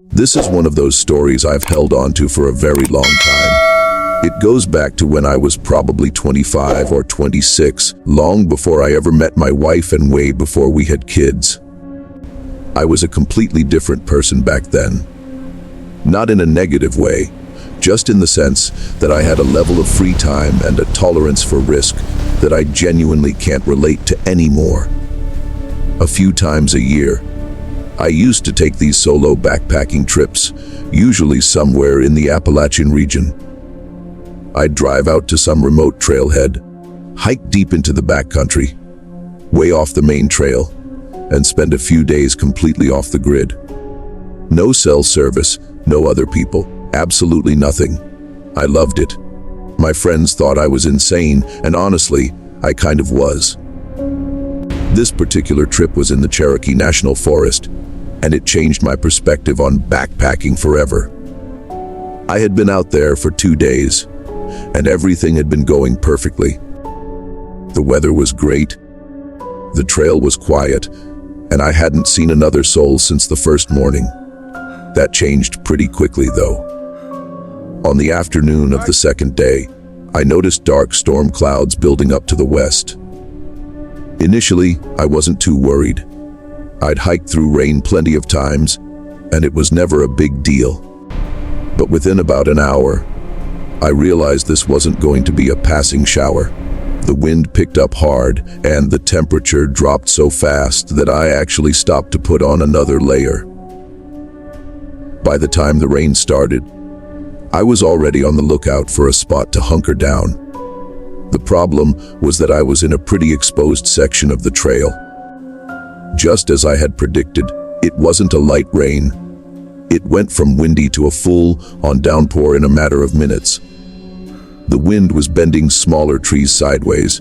This is one of those stories I've held on to for a very long time. It goes back to when I was probably 25 or 26, long before I ever met my wife and way before we had kids. I was a completely different person back then. Not in a negative way, just in the sense that I had a level of free time and a tolerance for risk that I genuinely can't relate to anymore. A few times a year, I used to take these solo backpacking trips, usually somewhere in the Appalachian region. I'd drive out to some remote trailhead, hike deep into the backcountry, way off the main trail, and spend a few days completely off the grid. No cell service, no other people, absolutely nothing. I loved it. My friends thought I was insane, and honestly, I kind of was. This particular trip was in the Cherokee National Forest, and it changed my perspective on backpacking forever. I had been out there for 2 days, and everything had been going perfectly. The weather was great, the trail was quiet, and I hadn't seen another soul since the first morning. That changed pretty quickly, though. On the afternoon of the second day, I noticed dark storm clouds building up to the west. Initially, I wasn't too worried. I'd hiked through rain plenty of times, and it was never a big deal. But within about an hour, I realized this wasn't going to be a passing shower. The wind picked up hard, and the temperature dropped so fast that I actually stopped to put on another layer. By the time the rain started, I was already on the lookout for a spot to hunker down. The problem was that I was in a pretty exposed section of the trail. Just as I had predicted, it wasn't a light rain. It went from windy to a full-on downpour in a matter of minutes. The wind was bending smaller trees sideways,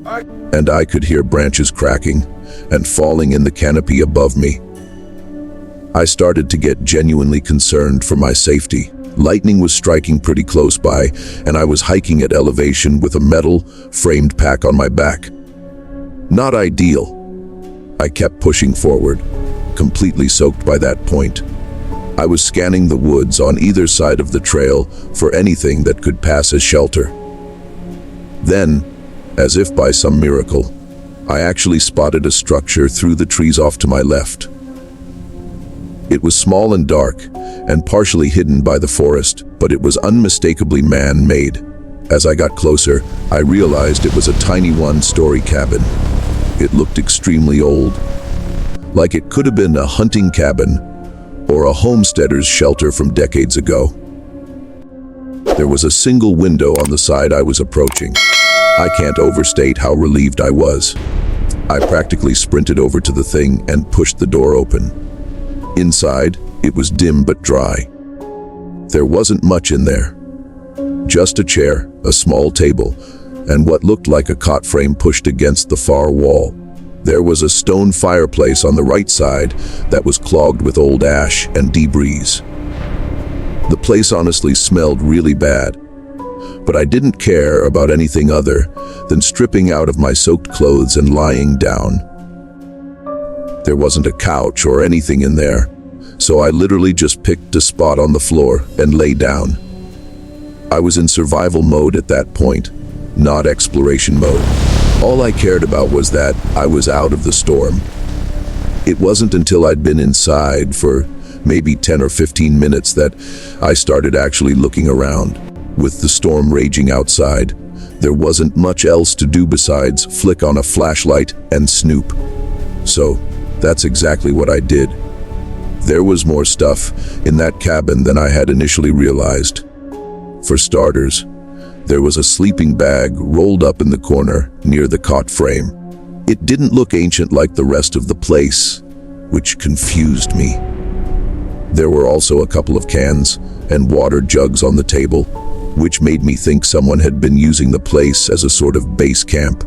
and I could hear branches cracking and falling in the canopy above me. I started to get genuinely concerned for my safety. Lightning was striking pretty close by, and I was hiking at elevation with a metal framed pack on my back. Not ideal. I kept pushing forward, completely soaked by that point. I was scanning the woods on either side of the trail for anything that could pass as shelter. Then, as if by some miracle, I actually spotted a structure through the trees off to my left. It was small and dark, and partially hidden by the forest, but it was unmistakably man-made. As I got closer, I realized it was a tiny one-story cabin. It looked extremely old, like it could have been a hunting cabin or a homesteader's shelter from decades ago. There was a single window on the side I was approaching. I can't overstate how relieved I was. I practically sprinted over to the thing and pushed the door open. Inside, it was dim but dry. There wasn't much in there. Just a chair, a small table, and what looked like a cot frame pushed against the far wall. There was a stone fireplace on the right side that was clogged with old ash and debris. The place honestly smelled really bad, but I didn't care about anything other than stripping out of my soaked clothes and lying down. There wasn't a couch or anything in there, so I literally just picked a spot on the floor and lay down. I was in survival mode at that point, not exploration mode. All I cared about was that I was out of the storm. It wasn't until I'd been inside for maybe 10 or 15 minutes that I started actually looking around. With the storm raging outside, there wasn't much else to do besides flick on a flashlight and snoop. So, that's exactly what I did. There was more stuff in that cabin than I had initially realized. For starters, there was a sleeping bag rolled up in the corner near the cot frame. It didn't look ancient like the rest of the place, which confused me. There were also a couple of cans and water jugs on the table, which made me think someone had been using the place as a sort of base camp.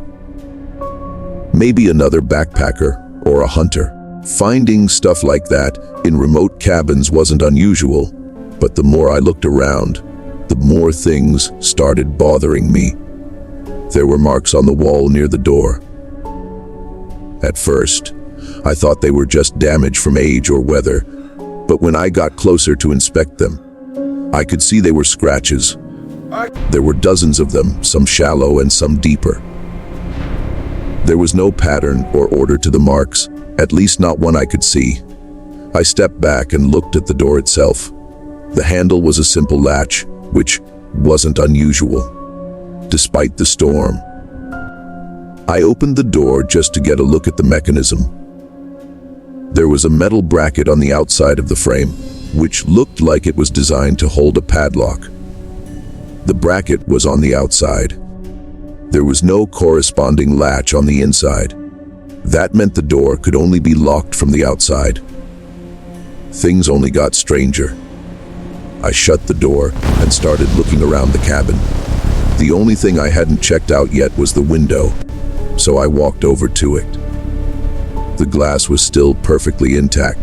Maybe another backpacker or a hunter. Finding stuff like that in remote cabins wasn't unusual, but the more I looked around, the more things started bothering me. There were marks on the wall near the door. At first, I thought they were just damage from age or weather, but when I got closer to inspect them, I could see they were scratches. There were dozens of them, some shallow and some deeper. There was no pattern or order to the marks, at least not one I could see. I stepped back and looked at the door itself. The handle was a simple latch, which wasn't unusual, despite the storm. I opened the door just to get a look at the mechanism. There was a metal bracket on the outside of the frame, which looked like it was designed to hold a padlock. The bracket was on the outside. There was no corresponding latch on the inside. That meant the door could only be locked from the outside. Things only got stranger. I shut the door and started looking around the cabin. The only thing I hadn't checked out yet was the window, so I walked over to it. The glass was still perfectly intact,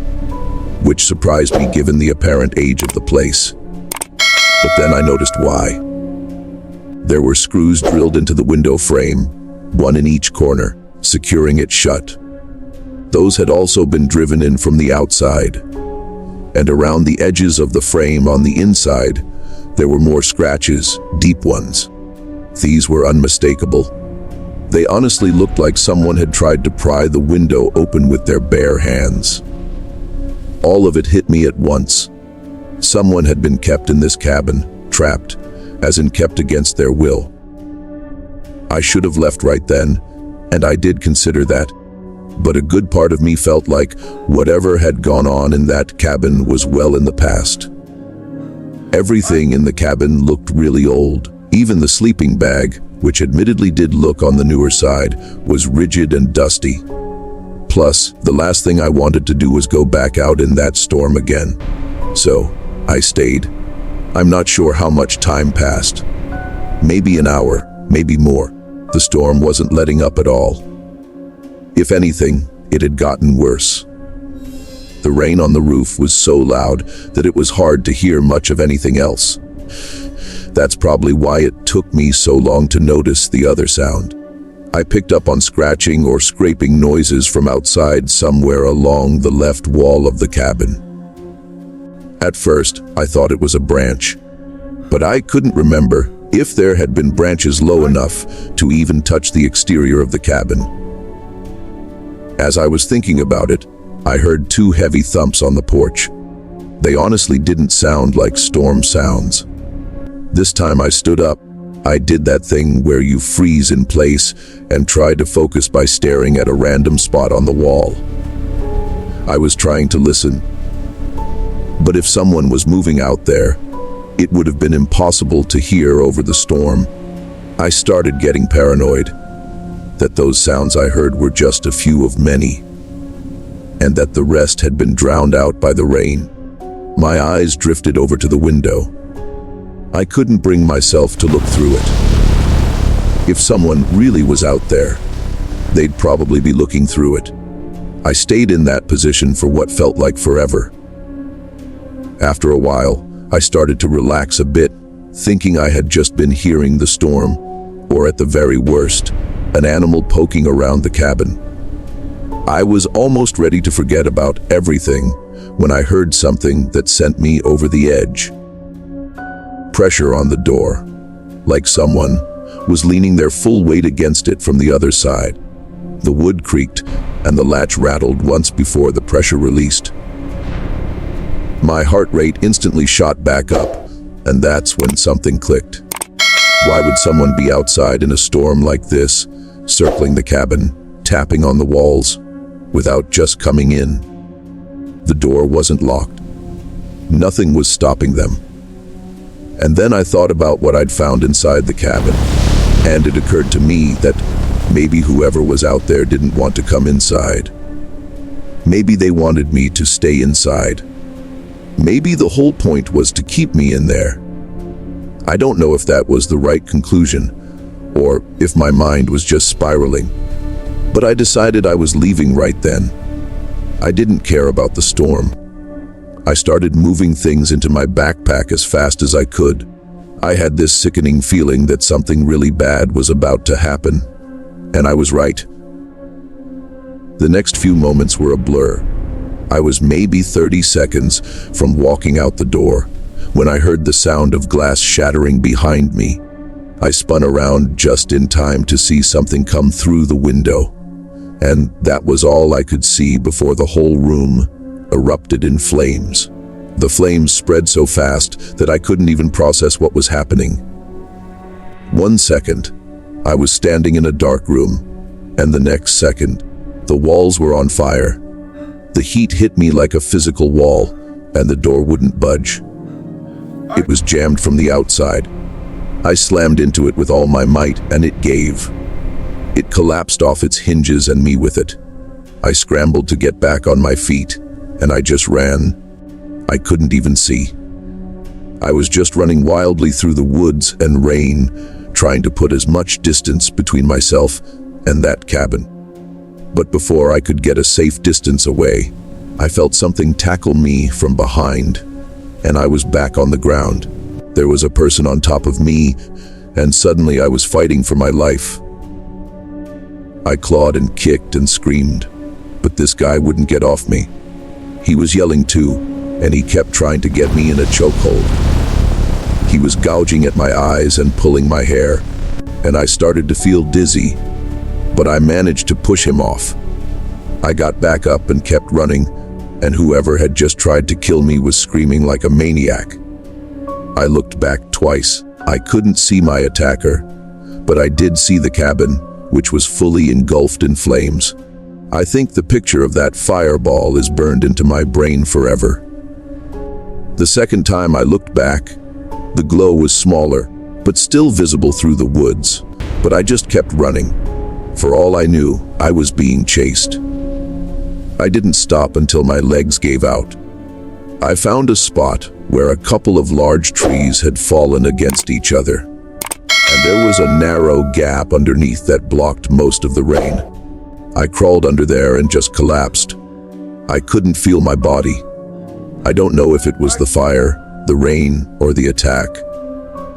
which surprised me given the apparent age of the place. But then I noticed why. There were screws drilled into the window frame, one in each corner, securing it shut. Those had also been driven in from the outside. And around the edges of the frame on the inside, there were more scratches, deep ones. These were unmistakable. They honestly looked like someone had tried to pry the window open with their bare hands. All of it hit me at once. Someone had been kept in this cabin, trapped, as in kept against their will. I should have left right then, and I did consider that, but a good part of me felt like whatever had gone on in that cabin was well in the past. Everything in the cabin looked really old. Even the sleeping bag, which admittedly did look on the newer side, was rigid and dusty. Plus, the last thing I wanted to do was go back out in that storm again. So, I stayed. I'm not sure how much time passed. Maybe an hour, maybe more. The storm wasn't letting up at all. If anything, it had gotten worse. The rain on the roof was so loud that it was hard to hear much of anything else. That's probably why it took me so long to notice the other sound. I picked up on scratching or scraping noises from outside somewhere along the left wall of the cabin. At first, I thought it was a branch, but I couldn't remember if there had been branches low enough to even touch the exterior of the cabin. As I was thinking about it, I heard two heavy thumps on the porch. They honestly didn't sound like storm sounds. This time I stood up. I did that thing where you freeze in place and try to focus by staring at a random spot on the wall. I was trying to listen. But if someone was moving out there, it would have been impossible to hear over the storm. I started getting paranoid that those sounds I heard were just a few of many, and that the rest had been drowned out by the rain. My eyes drifted over to the window. I couldn't bring myself to look through it. If someone really was out there, they'd probably be looking through it. I stayed in that position for what felt like forever. After a while, I started to relax a bit, thinking I had just been hearing the storm, or at the very worst, an animal poking around the cabin. I was almost ready to forget about everything when I heard something that sent me over the edge. Pressure on the door, like someone was leaning their full weight against it from the other side. The wood creaked and the latch rattled once before the pressure released. My heart rate instantly shot back up, and that's when something clicked. Why would someone be outside in a storm like this, circling the cabin, tapping on the walls, without just coming in? The door wasn't locked. Nothing was stopping them. And then I thought about what I'd found inside the cabin, and it occurred to me that maybe whoever was out there didn't want to come inside. Maybe they wanted me to stay inside. Maybe the whole point was to keep me in there. I don't know if that was the right conclusion, or if my mind was just spiraling, but I decided I was leaving right then. I didn't care about the storm. I started moving things into my backpack as fast as I could. I had this sickening feeling that something really bad was about to happen, and I was right. The next few moments were a blur. I was maybe 30 seconds from walking out the door when I heard the sound of glass shattering behind me. I spun around just in time to see something come through the window, and that was all I could see before the whole room erupted in flames. The flames spread so fast that I couldn't even process what was happening. 1 second, I was standing in a dark room, and the next second, the walls were on fire. The heat hit me like a physical wall, and the door wouldn't budge. It was jammed from the outside. I slammed into it with all my might, and it gave. It collapsed off its hinges and me with it. I scrambled to get back on my feet, and I just ran. I couldn't even see. I was just running wildly through the woods and rain, trying to put as much distance between myself and that cabin. But before I could get a safe distance away, I felt something tackle me from behind, and I was back on the ground. There was a person on top of me, and suddenly I was fighting for my life. I clawed and kicked and screamed, but this guy wouldn't get off me. He was yelling too, and he kept trying to get me in a chokehold. He was gouging at my eyes and pulling my hair, and I started to feel dizzy, but I managed to push him off. I got back up and kept running, and whoever had just tried to kill me was screaming like a maniac. I looked back twice. I couldn't see my attacker, but I did see the cabin, which was fully engulfed in flames. I think the picture of that fireball is burned into my brain forever. The second time I looked back, the glow was smaller, but still visible through the woods, but I just kept running. For all I knew, I was being chased. I didn't stop until my legs gave out. I found a spot where a couple of large trees had fallen against each other, and there was a narrow gap underneath that blocked most of the rain. I crawled under there and just collapsed. I couldn't feel my body. I don't know if it was the fire, the rain, or the attack.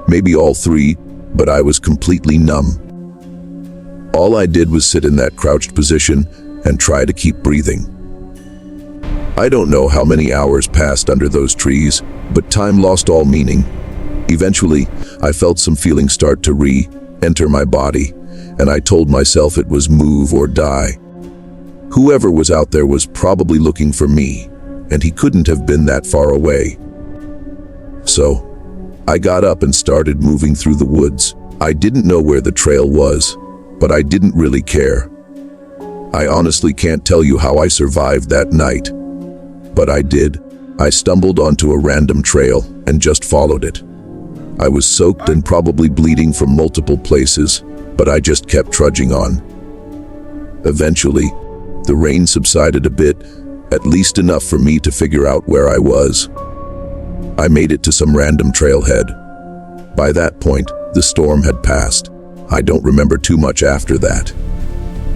Maybe all three, but I was completely numb. All I did was sit in that crouched position and try to keep breathing. I don't know how many hours passed under those trees, but time lost all meaning. Eventually, I felt some feelings start to re-enter my body, and I told myself it was move or die. Whoever was out there was probably looking for me, and he couldn't have been that far away. So, I got up and started moving through the woods. I didn't know where the trail was, but I didn't really care. I honestly can't tell you how I survived that night, but I did. I stumbled onto a random trail and just followed it. I was soaked and probably bleeding from multiple places, but I just kept trudging on. Eventually, the rain subsided a bit, at least enough for me to figure out where I was. I made it to some random trailhead. By that point, the storm had passed. I don't remember too much after that.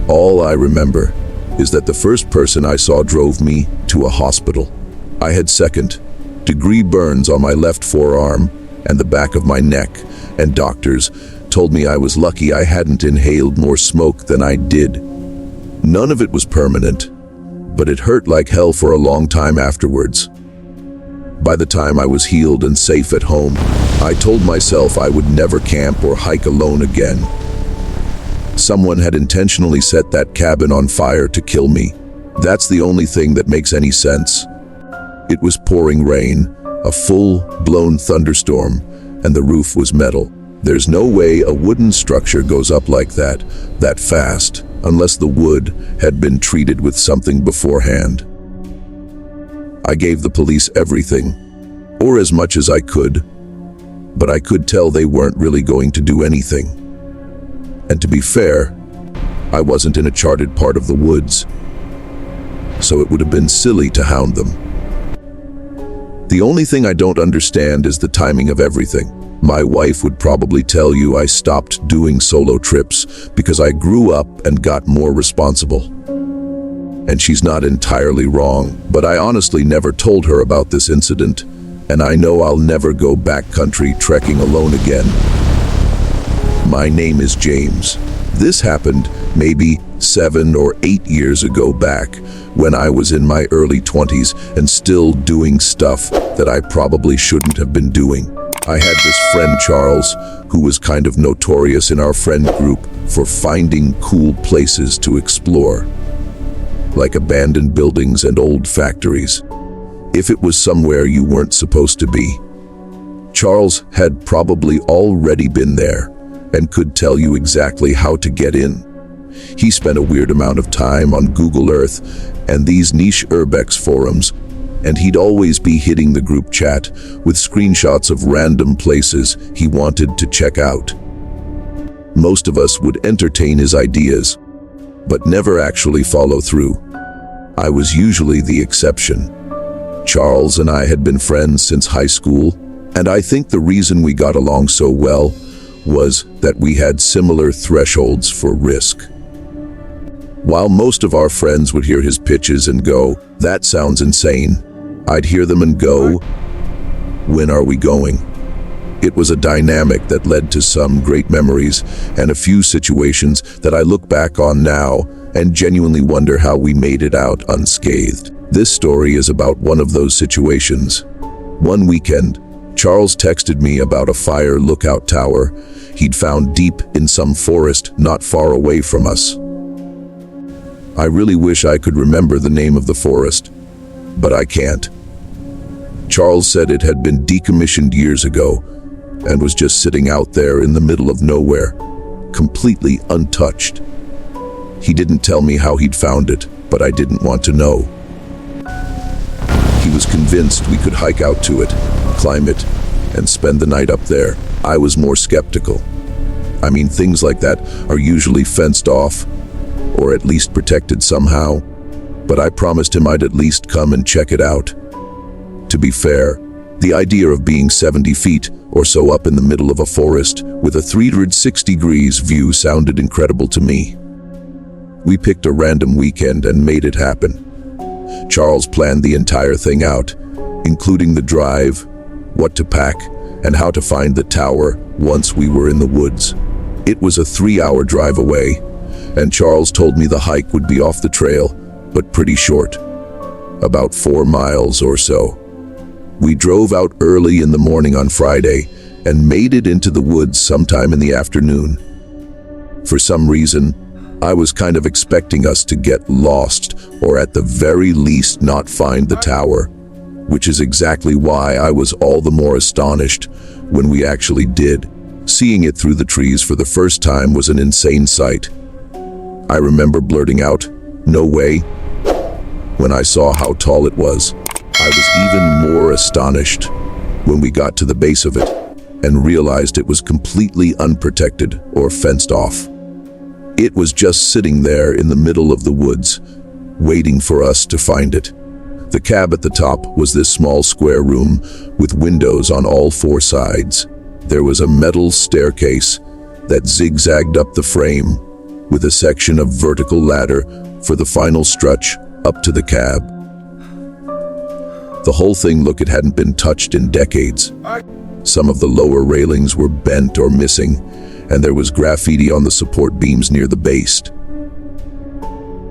All I remember is that the first person I saw drove me to a hospital. I had second-degree burns on my left forearm and the back of my neck, and doctors told me I was lucky I hadn't inhaled more smoke than I did. None of it was permanent, but it hurt like hell for a long time afterwards. By the time I was healed and safe at home, I told myself I would never camp or hike alone again. Someone had intentionally set that cabin on fire to kill me. That's the only thing that makes any sense. It was pouring rain, a full-blown thunderstorm, and the roof was metal. There's no way a wooden structure goes up like that fast, unless the wood had been treated with something beforehand. I gave the police everything, or as much as I could, but I could tell they weren't really going to do anything. And to be fair, I wasn't in a charted part of the woods, so it would have been silly to hound them. The only thing I don't understand is the timing of everything. My wife would probably tell you I stopped doing solo trips because I grew up and got more responsible. And she's not entirely wrong, but I honestly never told her about this incident, and I know I'll never go backcountry trekking alone again. My name is James. This happened maybe 7 or 8 years ago back when I was in my early 20s and still doing stuff that I probably shouldn't have been doing. I had this friend Charles who was kind of notorious in our friend group for finding cool places to explore, like abandoned buildings and old factories. If it was somewhere you weren't supposed to be, Charles had probably already been there and could tell you exactly how to get in. He spent a weird amount of time on Google Earth and these niche urbex forums, and he'd always be hitting the group chat with screenshots of random places he wanted to check out. Most of us would entertain his ideas, but never actually follow through. I was usually the exception. Charles and I had been friends since high school, and I think the reason we got along so well was that we had similar thresholds for risk. While most of our friends would hear his pitches and go, "That sounds insane," I'd hear them and go, "When are we going?" It was a dynamic that led to some great memories and a few situations that I look back on now and genuinely wonder how we made it out unscathed. This story is about one of those situations. One weekend, Charles texted me about a fire lookout tower he'd found deep in some forest not far away from us. I really wish I could remember the name of the forest, but I can't. Charles said it had been decommissioned years ago and was just sitting out there in the middle of nowhere, completely untouched. He didn't tell me how he'd found it, but I didn't want to know. He was convinced we could hike out to it, climb it, and spend the night up there. I was more skeptical. I mean, things like that are usually fenced off, or at least protected somehow, but I promised him I'd at least come and check it out. To be fair, the idea of being 70 feet or so up in the middle of a forest with a 360 degrees view sounded incredible to me. We picked a random weekend and made it happen. Charles planned the entire thing out, including the drive, what to pack, and how to find the tower once we were in the woods. It was a 3-hour drive away, and Charles told me the hike would be off the trail, but pretty short, about 4 miles or so. We drove out early in the morning on Friday and made it into the woods sometime in the afternoon. For some reason, I was kind of expecting us to get lost, or at the very least not find the tower, which is exactly why I was all the more astonished when we actually did. Seeing it through the trees for the first time was an insane sight. I remember blurting out, "No way," when I saw how tall it was. I was even more astonished when we got to the base of it and realized it was completely unprotected or fenced off. It was just sitting there in the middle of the woods, waiting for us to find it. The cab at the top was this small square room with windows on all 4 sides. There was a metal staircase that zigzagged up the frame, with a section of vertical ladder for the final stretch up to the cab. The whole thing looked it hadn't been touched in decades. Some of the lower railings were bent or missing, and there was graffiti on the support beams near the base.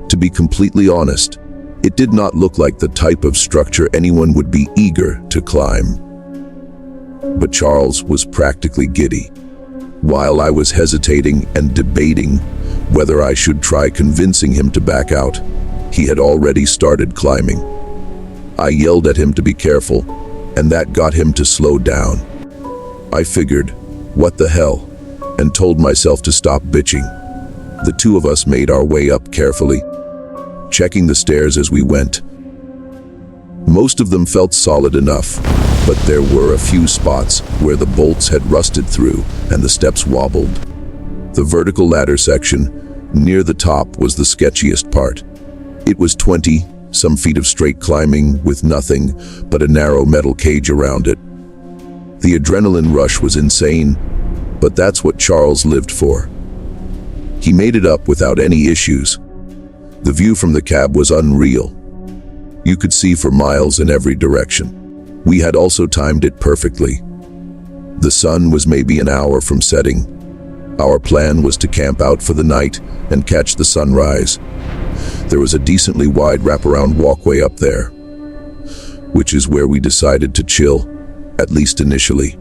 To be completely honest, it did not look like the type of structure anyone would be eager to climb. But Charles was practically giddy. While I was hesitating and debating whether I should try convincing him to back out, he had already started climbing. I yelled at him to be careful, and that got him to slow down. I figured, what the hell, and told myself to stop bitching. The two of us made our way up carefully, checking the stairs as we went. Most of them felt solid enough, but there were a few spots where the bolts had rusted through and the steps wobbled. The vertical ladder section, near the top, was the sketchiest part. It was 20-some feet of straight climbing with nothing but a narrow metal cage around it. The adrenaline rush was insane, but that's what Charles lived for. He made it up without any issues. The view from the cab was unreal. You could see for miles in every direction. We had also timed it perfectly. The sun was maybe an hour from setting, Our plan was to camp out for the night and catch the sunrise. There was a decently wide wraparound walkway up there, which is where we decided to chill, at least initially.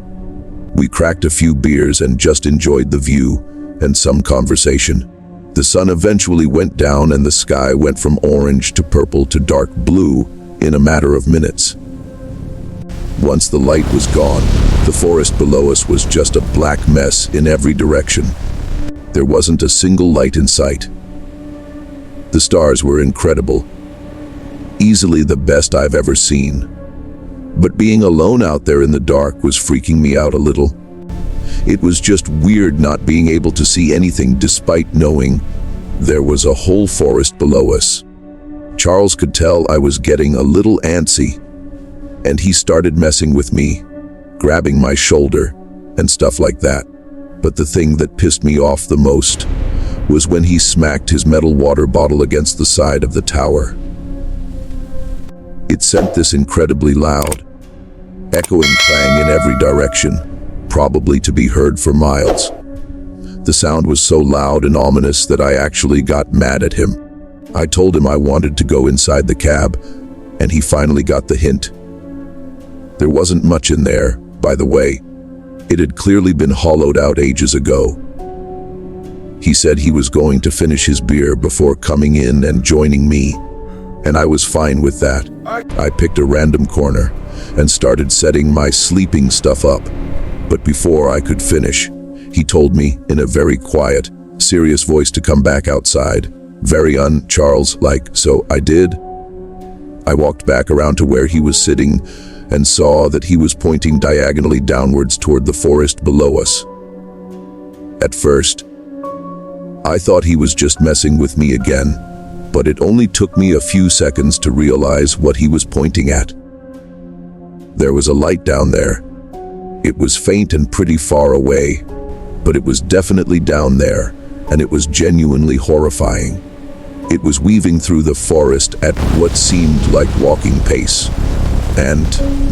We cracked a few beers and just enjoyed the view and some conversation. The sun eventually went down and the sky went from orange to purple to dark blue in a matter of minutes. Once the light was gone, the forest below us was just a black mess in every direction. There wasn't a single light in sight. The stars were incredible, easily the best I've ever seen. But being alone out there in the dark was freaking me out a little. It was just weird not being able to see anything despite knowing there was a whole forest below us. Charles could tell I was getting a little antsy, and he started messing with me, grabbing my shoulder and stuff like that. But the thing that pissed me off the most was when he smacked his metal water bottle against the side of the tower. It sent this incredibly loud, echoing clang in every direction, probably to be heard for miles. The sound was so loud and ominous that I actually got mad at him. I told him I wanted to go inside the cab, and he finally got the hint. There wasn't much in there, by the way. It had clearly been hollowed out ages ago. He said he was going to finish his beer before coming in and joining me, and I was fine with that. I picked a random corner and started setting my sleeping stuff up. But before I could finish, he told me in a very quiet, serious voice to come back outside. Very Charles, like, so I did. I walked back around to where he was sitting and saw that he was pointing diagonally downwards toward the forest below us. At first, I thought he was just messing with me again, but it only took me a few seconds to realize what he was pointing at. There was a light down there. It was faint and pretty far away, but it was definitely down there, and it was genuinely horrifying. It was weaving through the forest at what seemed like walking pace, and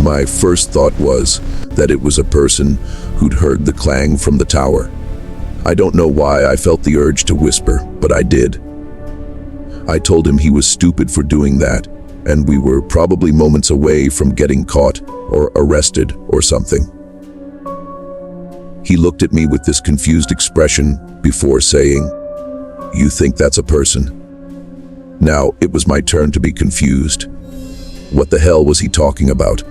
my first thought was that it was a person who'd heard the clang from the tower. I don't know why I felt the urge to whisper, but I did. I told him he was stupid for doing that, and we were probably moments away from getting caught or arrested or something. He looked at me with this confused expression before saying, "You think that's a person?" Now, it was my turn to be confused. What the hell was he talking about?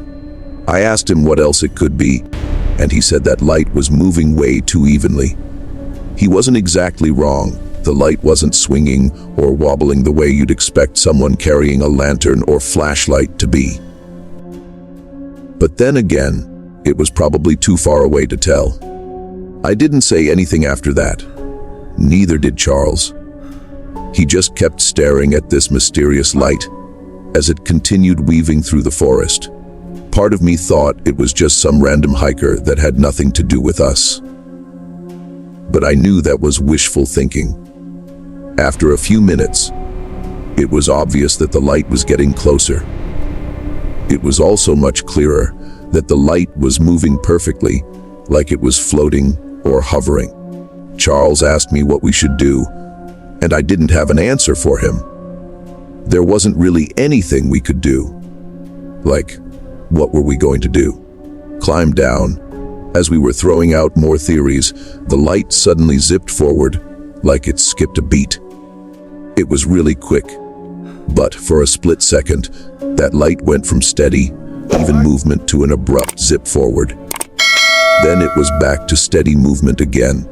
I asked him what else it could be, and he said that light was moving way too evenly. He wasn't exactly wrong. The light wasn't swinging or wobbling the way you'd expect someone carrying a lantern or flashlight to be. But then again, it was probably too far away to tell. I didn't say anything after that. Neither did Charles. He just kept staring at this mysterious light as it continued weaving through the forest. Part of me thought it was just some random hiker that had nothing to do with us. But I knew that was wishful thinking. After a few minutes, it was obvious that the light was getting closer. It was also much clearer that the light was moving perfectly, like it was floating or hovering. Charles asked me what we should do, and I didn't have an answer for him. There wasn't really anything we could do. Like, what were we going to do? Climb down? As we were throwing out more theories, the light suddenly zipped forward, like it skipped a beat. It was really quick, but for a split second, that light went from steady, even movement to an abrupt zip forward. Then it was back to steady movement again.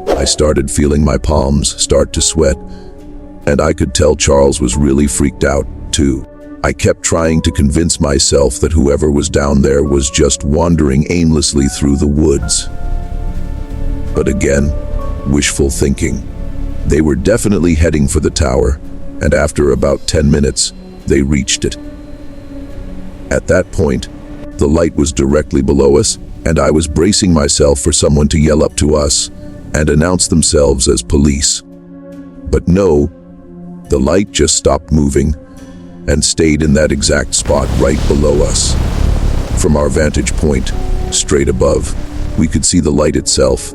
I started feeling my palms start to sweat, and I could tell Charles was really freaked out, too. I kept trying to convince myself that whoever was down there was just wandering aimlessly through the woods. But again, wishful thinking. They were definitely heading for the tower, and after about 10 minutes, they reached it. At that point, the light was directly below us, and I was bracing myself for someone to yell up to us and announce themselves as police. But no, the light just stopped moving and stayed in that exact spot right below us. From our vantage point, straight above, we could see the light itself,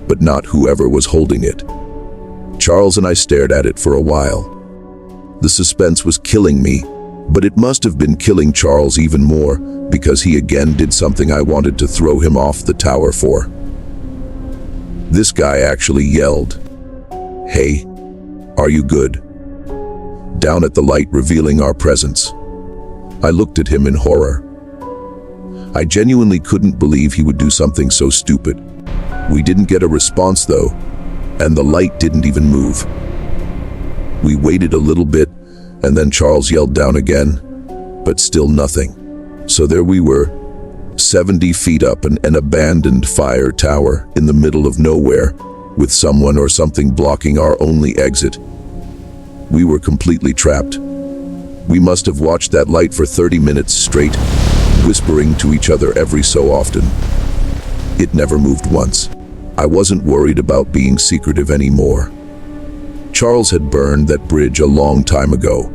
but not whoever was holding it. Charles and I stared at it for a while. The suspense was killing me, but it must have been killing Charles even more, because he again did something I wanted to throw him off the tower for. This guy actually yelled, "Hey, are you good?" down at the light revealing our presence. I looked at him in horror. I genuinely couldn't believe he would do something so stupid. We didn't get a response though, and the light didn't even move. We waited a little bit, and then Charles yelled down again, but still nothing. So there we were, 70 feet up in an abandoned fire tower in the middle of nowhere, with someone or something blocking our only exit. We were completely trapped. We must have watched that light for 30 minutes straight, whispering to each other every so often. It never moved once. I wasn't worried about being secretive anymore. Charles had burned that bridge a long time ago.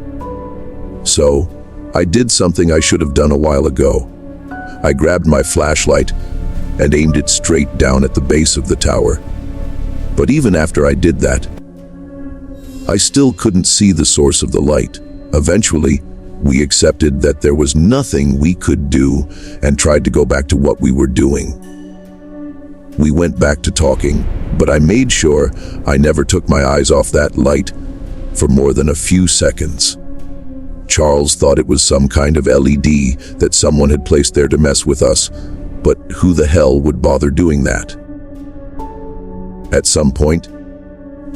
So, I did something I should have done a while ago. I grabbed my flashlight and aimed it straight down at the base of the tower. But even after I did that, I still couldn't see the source of the light. Eventually, we accepted that there was nothing we could do and tried to go back to what we were doing. We went back to talking, but I made sure I never took my eyes off that light for more than a few seconds. Charles thought it was some kind of LED that someone had placed there to mess with us, but who the hell would bother doing that? At some point,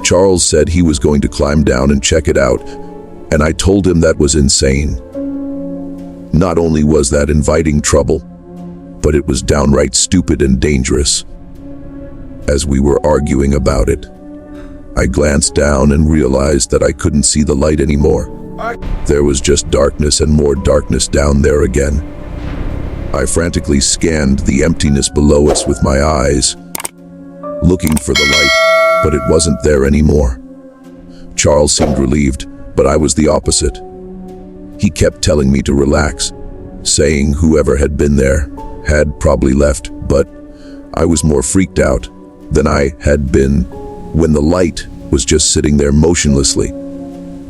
Charles said he was going to climb down and check it out, and I told him that was insane. Not only was that inviting trouble, but it was downright stupid and dangerous. As we were arguing about it, I glanced down and realized that I couldn't see the light anymore. There was just darkness and more darkness down there again. I frantically scanned the emptiness below us with my eyes, looking for the light, but it wasn't there anymore. Charles seemed relieved, but I was the opposite. He kept telling me to relax, saying whoever had been there had probably left, but I was more freaked out than I had been when the light was just sitting there motionlessly.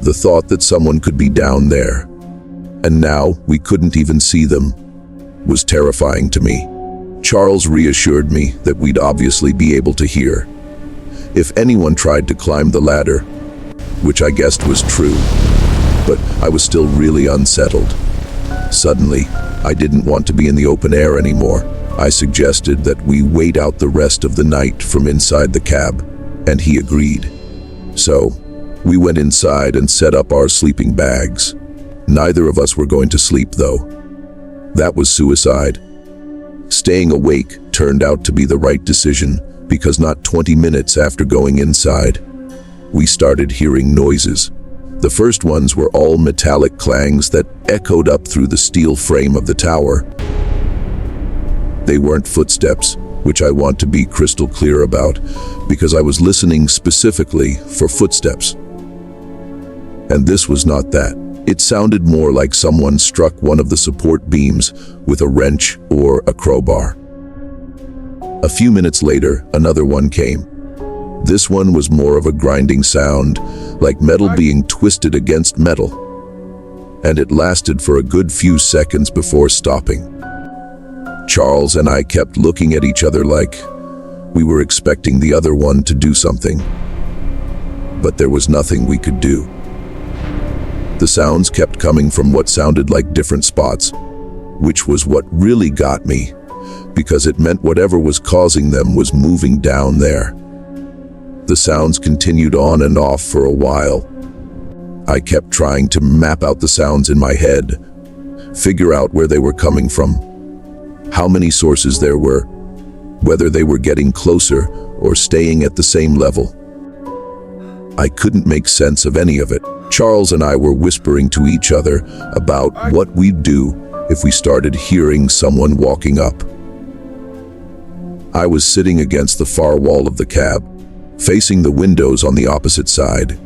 The thought that someone could be down there, and now we couldn't even see them, was terrifying to me. Charles reassured me that we'd obviously be able to hear if anyone tried to climb the ladder, which I guessed was true, but I was still really unsettled. Suddenly, I didn't want to be in the open air anymore. I suggested that we wait out the rest of the night from inside the cab, and he agreed. So, we went inside and set up our sleeping bags. Neither of us were going to sleep, though. That was suicide. Staying awake turned out to be the right decision, because not 20 minutes after going inside, we started hearing noises. The first ones were all metallic clangs that echoed up through the steel frame of the tower. They weren't footsteps, which I want to be crystal clear about, because I was listening specifically for footsteps. And this was not that. It sounded more like someone struck one of the support beams with a wrench or a crowbar. A few minutes later, another one came. This one was more of a grinding sound, like metal being twisted against metal. And it lasted for a good few seconds before stopping. Charles and I kept looking at each other like we were expecting the other one to do something. But there was nothing we could do. The sounds kept coming from what sounded like different spots, which was what really got me, because it meant whatever was causing them was moving down there. The sounds continued on and off for a while. I kept trying to map out the sounds in my head, figure out where they were coming from, how many sources there were, whether they were getting closer or staying at the same level. I couldn't make sense of any of it. Charles and I were whispering to each other about what we'd do if we started hearing someone walking up. I was sitting against the far wall of the cab, facing the windows on the opposite side.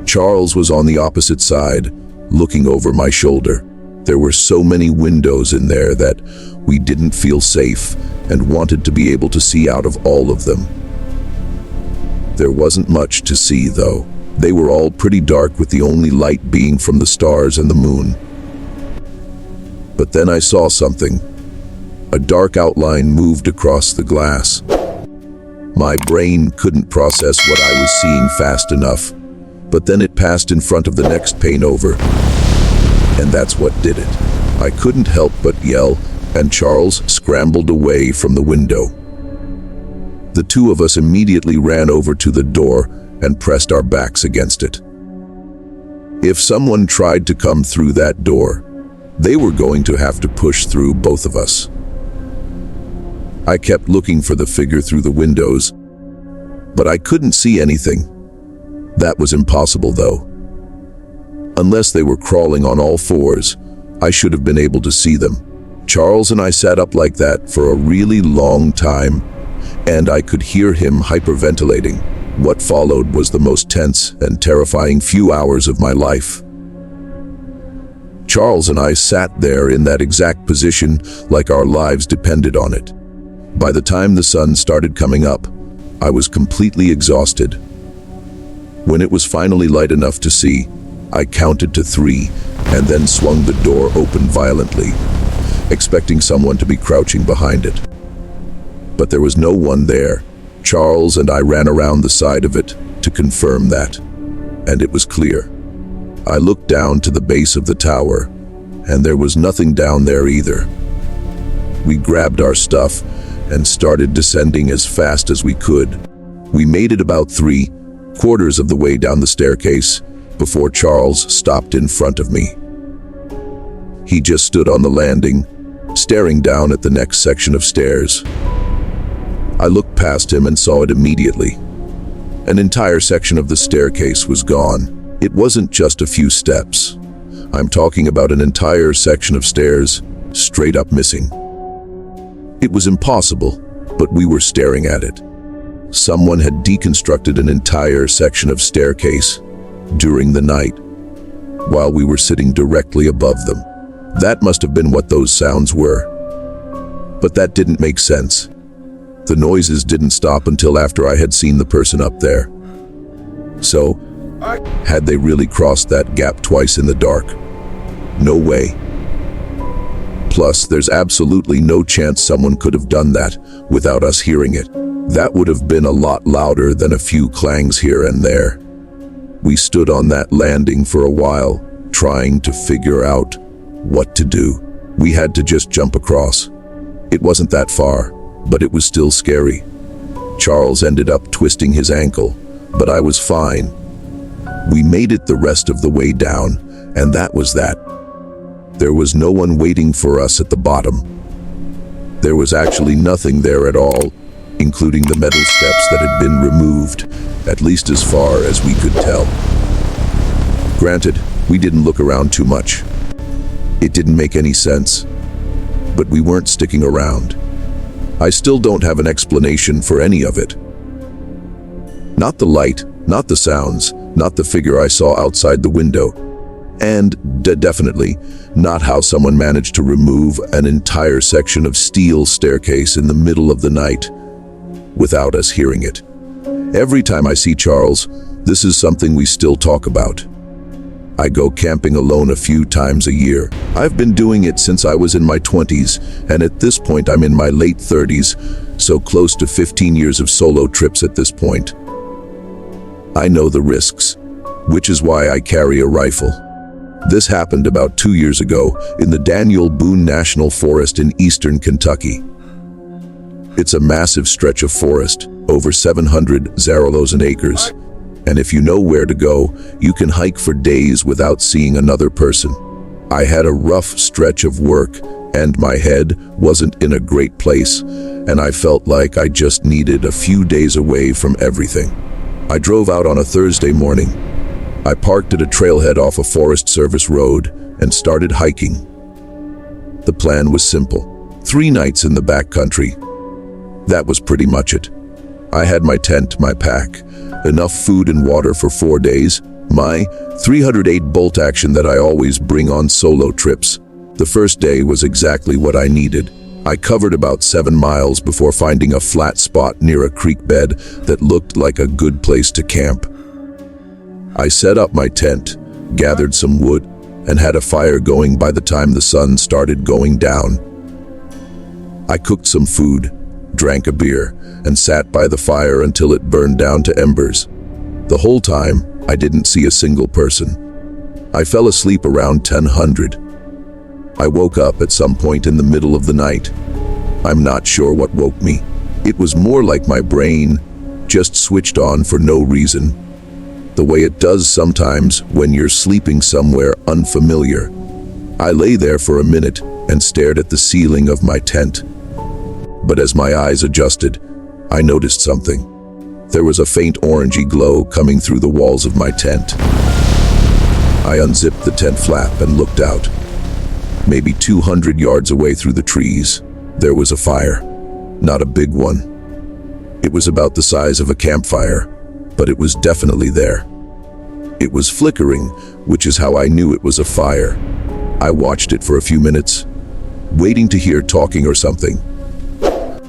Charles was on the opposite side, looking over my shoulder. There were so many windows in there that we didn't feel safe and wanted to be able to see out of all of them. There wasn't much to see, though. They were all pretty dark, with the only light being from the stars and the moon. But then I saw something. A dark outline moved across the glass. My brain couldn't process what I was seeing fast enough, but then it passed in front of the next pane over, and that's what did it. I couldn't help but yell, and Charles scrambled away from the window. The two of us immediately ran over to the door and pressed our backs against it. If someone tried to come through that door, they were going to have to push through both of us. I kept looking for the figure through the windows, but I couldn't see anything. That was impossible, though. Unless they were crawling on all fours, I should have been able to see them. Charles and I sat up like that for a really long time, and I could hear him hyperventilating. What followed was the most tense and terrifying few hours of my life. Charles and I sat there in that exact position like our lives depended on it. By the time the sun started coming up, I was completely exhausted. When it was finally light enough to see, I counted to 3 and then swung the door open violently, expecting someone to be crouching behind it. But there was no one there. Charles and I ran around the side of it to confirm that, and it was clear. I looked down to the base of the tower, and there was nothing down there either. We grabbed our stuff and started descending as fast as we could. We made it about 3/4 of the way down the staircase before Charles stopped in front of me. He just stood on the landing, staring down at the next section of stairs. I looked past him and saw it immediately. An entire section of the staircase was gone. It wasn't just a few steps. I'm talking about an entire section of stairs, straight up missing. It was impossible, but we were staring at it. Someone had deconstructed an entire section of staircase during the night, while we were sitting directly above them. That must have been what those sounds were. But that didn't make sense. The noises didn't stop until after I had seen the person up there. So, had they really crossed that gap twice in the dark? No way. Plus, there's absolutely no chance someone could have done that without us hearing it. That would have been a lot louder than a few clangs here and there. We stood on that landing for a while, trying to figure out what to do. We had to just jump across. It wasn't that far, but it was still scary. Charles ended up twisting his ankle, but I was fine. We made it the rest of the way down, and that was that. There was no one waiting for us at the bottom. There was actually nothing there at all, including the metal steps that had been removed, at least as far as we could tell. Granted, we didn't look around too much. It didn't make any sense, but we weren't sticking around. I still don't have an explanation for any of it. Not the light, not the sounds, not the figure I saw outside the window, and definitely not how someone managed to remove an entire section of steel staircase in the middle of the night without us hearing it. Every time I see Charles, this is something we still talk about. I go camping alone a few times a year. I've been doing it since I was in my 20s, and at this point I'm in my late 30s, so close to 15 years of solo trips at this point. I know the risks, which is why I carry a rifle. This happened about 2 years ago in the Daniel Boone National Forest in eastern Kentucky. It's a massive stretch of forest, over 700,000 acres. And if you know where to go, you can hike for days without seeing another person. I had a rough stretch of work, and my head wasn't in a great place, and I felt like I just needed a few days away from everything. I drove out on a Thursday morning. I parked at a trailhead off a Forest Service road and started hiking. The plan was simple. 3 nights in the backcountry. That was pretty much it. I had my tent, my pack, enough food and water for 4 days, my 308 bolt action that I always bring on solo trips. The first day was exactly what I needed. I covered about 7 miles before finding a flat spot near a creek bed that looked like a good place to camp. I set up my tent, gathered some wood, and had a fire going by the time the sun started going down. I cooked some food, drank a beer, and sat by the fire until it burned down to embers. The whole time, I didn't see a single person. I fell asleep around 10:00. I woke up at some point in the middle of the night. I'm not sure what woke me. It was more like my brain just switched on for no reason, the way it does sometimes when you're sleeping somewhere unfamiliar. I lay there for a minute and stared at the ceiling of my tent. But as my eyes adjusted, I noticed something. There was a faint orangey glow coming through the walls of my tent. I unzipped the tent flap and looked out. Maybe 200 yards away through the trees, there was a fire. Not a big one. It was about the size of a campfire, but it was definitely there. It was flickering, which is how I knew it was a fire. I watched it for a few minutes, waiting to hear talking or something.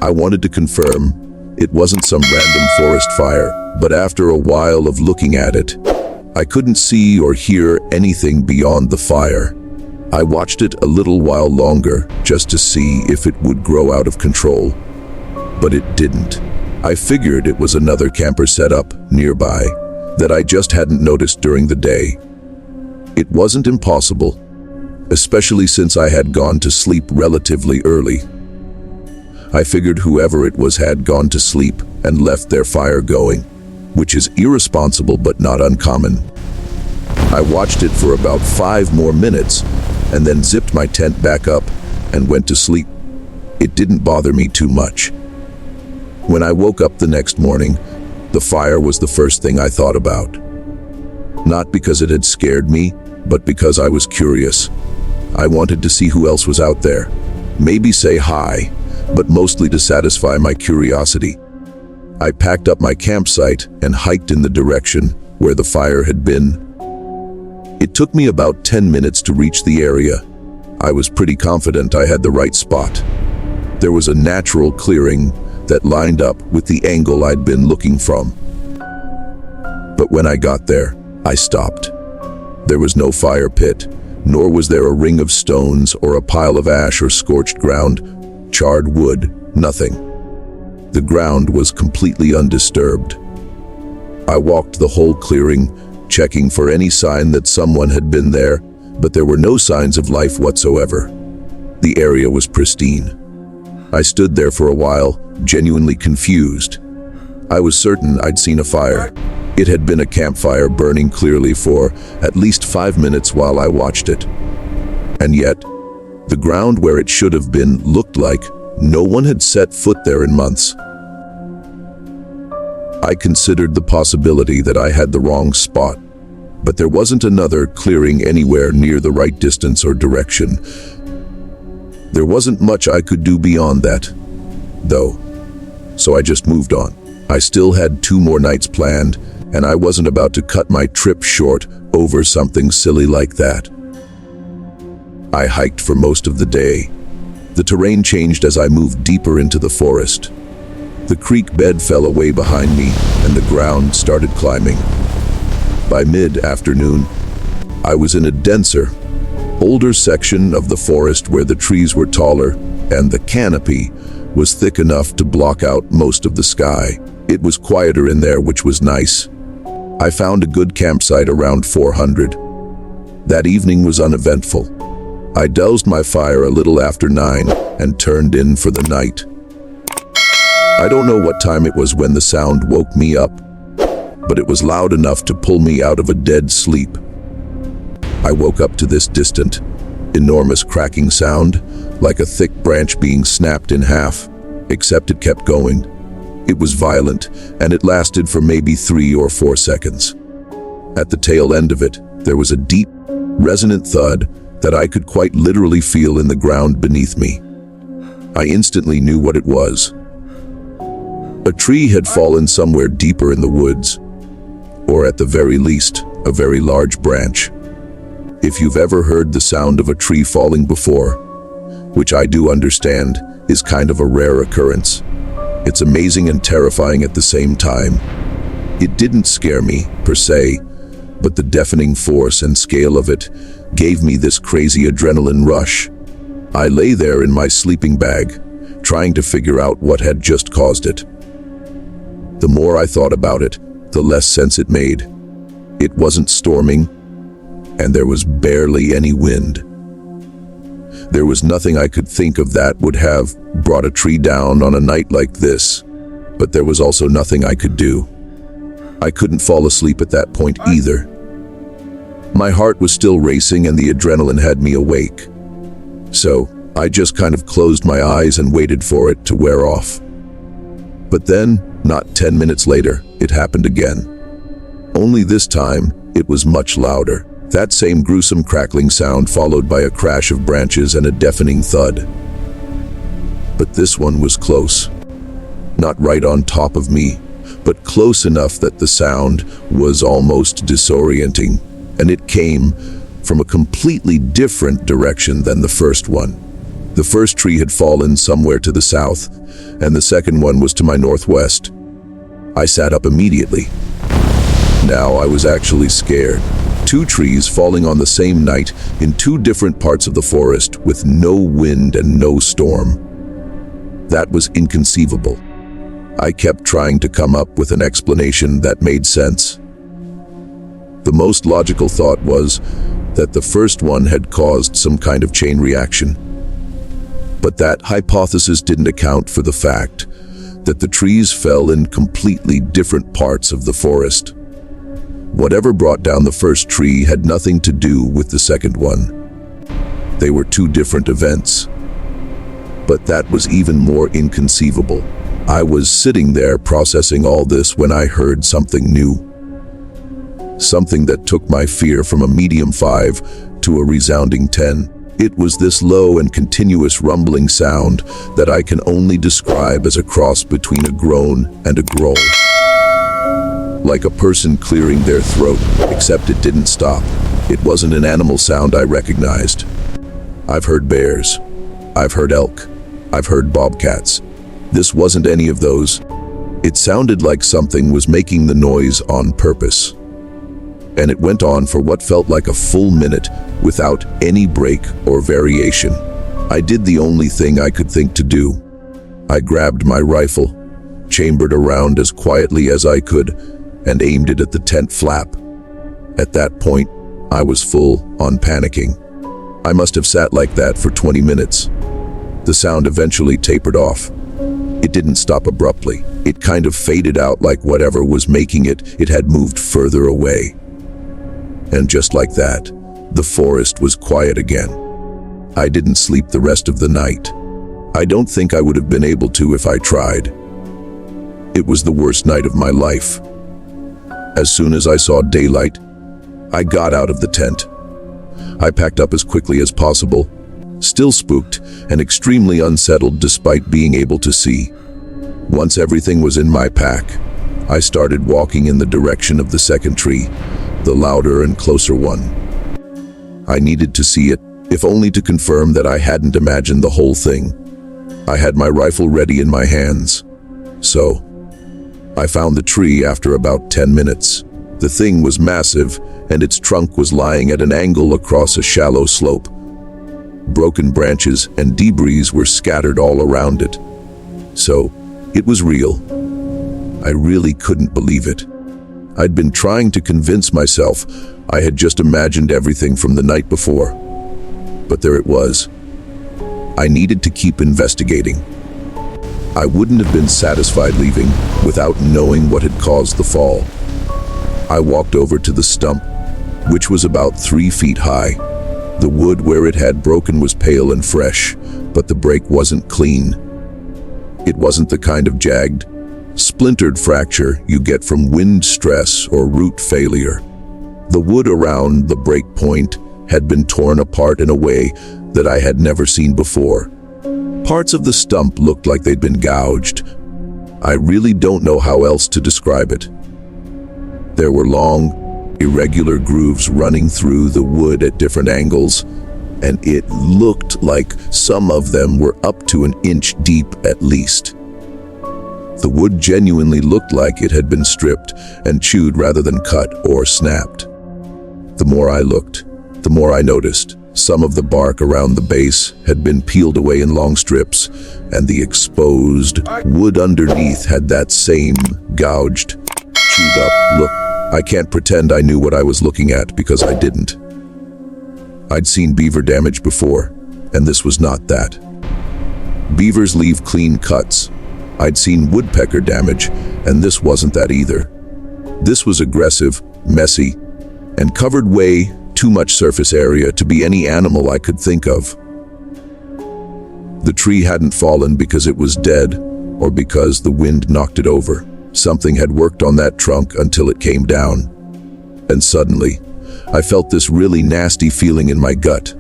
I wanted to confirm it wasn't some random forest fire, but after a while of looking at it, I couldn't see or hear anything beyond the fire. I watched it a little while longer just to see if it would grow out of control, but it didn't. I figured it was another camper setup nearby that I just hadn't noticed during the day. It wasn't impossible, especially since I had gone to sleep relatively early. I figured whoever it was had gone to sleep and left their fire going, which is irresponsible but not uncommon. I watched it for about 5 more minutes and then zipped my tent back up and went to sleep. It didn't bother me too much. When I woke up the next morning, the fire was the first thing I thought about. Not because it had scared me, but because I was curious. I wanted to see who else was out there. Maybe say hi, but mostly to satisfy my curiosity. I packed up my campsite and hiked in the direction where the fire had been. It took me about 10 minutes to reach the area. I was pretty confident I had the right spot. There was a natural clearing that lined up with the angle I'd been looking from. But when I got there, I stopped. There was no fire pit, nor was there a ring of stones or a pile of ash or scorched ground, charred wood, nothing. The ground was completely undisturbed. I walked the whole clearing, checking for any sign that someone had been there, but there were no signs of life whatsoever. The area was pristine. I stood there for a while, genuinely confused. I was certain I'd seen a fire. It had been a campfire burning clearly for at least 5 minutes while I watched it. And yet, the ground where it should have been looked like no one had set foot there in months. I considered the possibility that I had the wrong spot, but there wasn't another clearing anywhere near the right distance or direction. There wasn't much I could do beyond that, though, so I just moved on. I still had 2 more nights planned, and I wasn't about to cut my trip short over something silly like that. I hiked for most of the day. The terrain changed as I moved deeper into the forest. The creek bed fell away behind me, and the ground started climbing. By mid-afternoon, I was in a denser, older section of the forest where the trees were taller, and the canopy was thick enough to block out most of the sky. It was quieter in there, which was nice. I found a good campsite around 400. That evening was uneventful. I doused my fire a little after 9 and turned in for the night. I don't know what time it was when the sound woke me up, but it was loud enough to pull me out of a dead sleep. I woke up to this distant, enormous cracking sound, like a thick branch being snapped in half, except it kept going. It was violent, and it lasted for maybe 3 or 4 seconds. At the tail end of it, there was a deep, resonant thud that I could quite literally feel in the ground beneath me. I instantly knew what it was. A tree had fallen somewhere deeper in the woods, or at the very least, a very large branch. If you've ever heard the sound of a tree falling before, which I do understand is kind of a rare occurrence. It's amazing and terrifying at the same time. It didn't scare me, per se, but the deafening force and scale of it gave me this crazy adrenaline rush. I lay there in my sleeping bag, trying to figure out what had just caused it. The more I thought about it, the less sense it made. It wasn't storming, and there was barely any wind. There was nothing I could think of that would have brought a tree down on a night like this, but there was also nothing I could do. I couldn't fall asleep at that point either. My heart was still racing and the adrenaline had me awake. So I just kind of closed my eyes and waited for it to wear off. But then, not 10 minutes later, it happened again. Only this time, it was much louder. That same gruesome crackling sound followed by a crash of branches and a deafening thud. But this one was close. Not right on top of me, but close enough that the sound was almost disorienting, and it came from a completely different direction than the first one. The first tree had fallen somewhere to the south, and the second one was to my northwest. I sat up immediately. Now I was actually scared. 2 trees falling on the same night in 2 different parts of the forest with no wind and no storm. That was inconceivable. I kept trying to come up with an explanation that made sense. The most logical thought was that the first one had caused some kind of chain reaction. But that hypothesis didn't account for the fact that the trees fell in completely different parts of the forest. Whatever brought down the first tree had nothing to do with the second one. They were 2 different events. But that was even more inconceivable. I was sitting there processing all this when I heard something new. Something that took my fear from a medium 5 to a resounding 10. It was this low and continuous rumbling sound that I can only describe as a cross between a groan and a growl. Like a person clearing their throat, except it didn't stop. It wasn't an animal sound I recognized. I've heard bears. I've heard elk. I've heard bobcats. This wasn't any of those. It sounded like something was making the noise on purpose. And it went on for what felt like a full minute without any break or variation. I did the only thing I could think to do. I grabbed my rifle, chambered around as quietly as I could, and aimed it at the tent flap. At that point, I was full on panicking. I must have sat like that for 20 minutes. The sound eventually tapered off. It didn't stop abruptly. It kind of faded out like whatever was making it had moved further away. And just like that, the forest was quiet again. I didn't sleep the rest of the night. I don't think I would have been able to if I tried. It was the worst night of my life. As soon as I saw daylight, I got out of the tent. I packed up as quickly as possible, still spooked and extremely unsettled despite being able to see. Once everything was in my pack, I started walking in the direction of the second tree, the louder and closer one. I needed to see it, if only to confirm that I hadn't imagined the whole thing. I had my rifle ready in my hands. So, I found the tree after about 10 minutes. The thing was massive, and its trunk was lying at an angle across a shallow slope. Broken branches and debris were scattered all around it. So, it was real. I really couldn't believe it. I'd been trying to convince myself I had just imagined everything from the night before. But there it was. I needed to keep investigating. I wouldn't have been satisfied leaving without knowing what had caused the fall. I walked over to the stump, which was about 3 feet high. The wood where it had broken was pale and fresh, but the break wasn't clean. It wasn't the kind of jagged, splintered fracture you get from wind stress or root failure. The wood around the break point had been torn apart in a way that I had never seen before. Parts of the stump looked like they'd been gouged. I really don't know how else to describe it. There were long, irregular grooves running through the wood at different angles, and it looked like some of them were up to an inch deep at least. The wood genuinely looked like it had been stripped and chewed rather than cut or snapped. The more I looked, the more I noticed some of the bark around the base had been peeled away in long strips, and the exposed wood underneath had that same gouged, chewed up look. I can't pretend I knew what I was looking at because I didn't. I'd seen beaver damage before, and this was not that. Beavers leave clean cuts. I'd seen woodpecker damage, and this wasn't that either. This was aggressive, messy, and covered way too much surface area to be any animal I could think of. The tree hadn't fallen because it was dead or because the wind knocked it over. Something had worked on that trunk until it came down. And suddenly, I felt this really nasty feeling in my gut.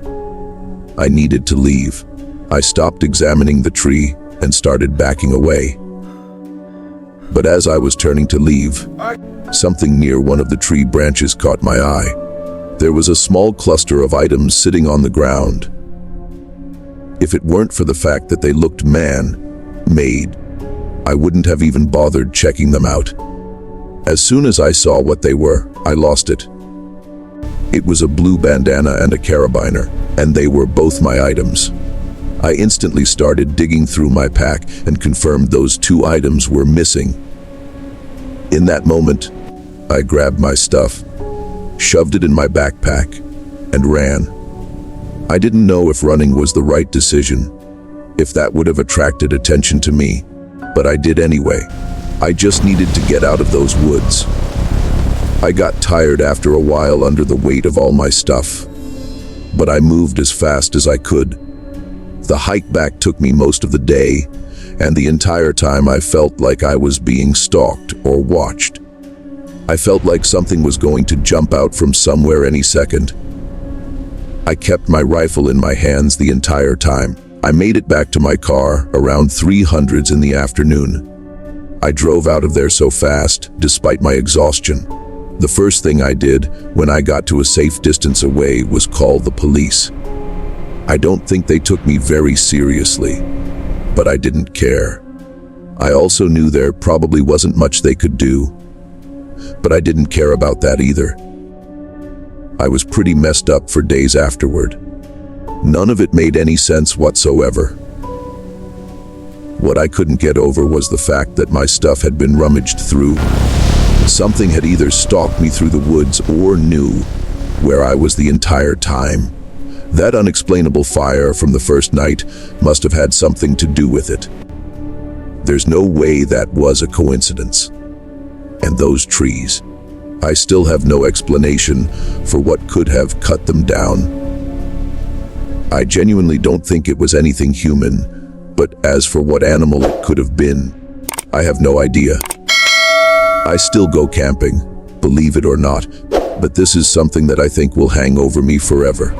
I needed to leave. I stopped examining the tree and started backing away. But as I was turning to leave, something near one of the tree branches caught my eye. There was a small cluster of items sitting on the ground. If it weren't for the fact that they looked man-made, I wouldn't have even bothered checking them out. As soon as I saw what they were, I lost it. It was a blue bandana and a carabiner, and they were both my items. I instantly started digging through my pack and confirmed those two items were missing. In that moment, I grabbed my stuff, shoved it in my backpack, and ran. I didn't know if running was the right decision, if that would have attracted attention to me, but I did anyway. I just needed to get out of those woods. I got tired after a while under the weight of all my stuff, but I moved as fast as I could. The hike back took me most of the day, and the entire time I felt like I was being stalked or watched. I felt like something was going to jump out from somewhere any second. I kept my rifle in my hands the entire time. I made it back to my car around 3:00 in the afternoon. I drove out of there so fast, despite my exhaustion. The first thing I did when I got to a safe distance away was call the police. I don't think they took me very seriously, but I didn't care. I also knew there probably wasn't much they could do, but I didn't care about that either. I was pretty messed up for days afterward. None of it made any sense whatsoever. What I couldn't get over was the fact that my stuff had been rummaged through. Something had either stalked me through the woods or knew where I was the entire time. That unexplainable fire from the first night must have had something to do with it. There's no way that was a coincidence. And those trees, I still have no explanation for what could have cut them down. I genuinely don't think it was anything human, but as for what animal it could have been, I have no idea. I still go camping, believe it or not, but this is something that I think will hang over me forever.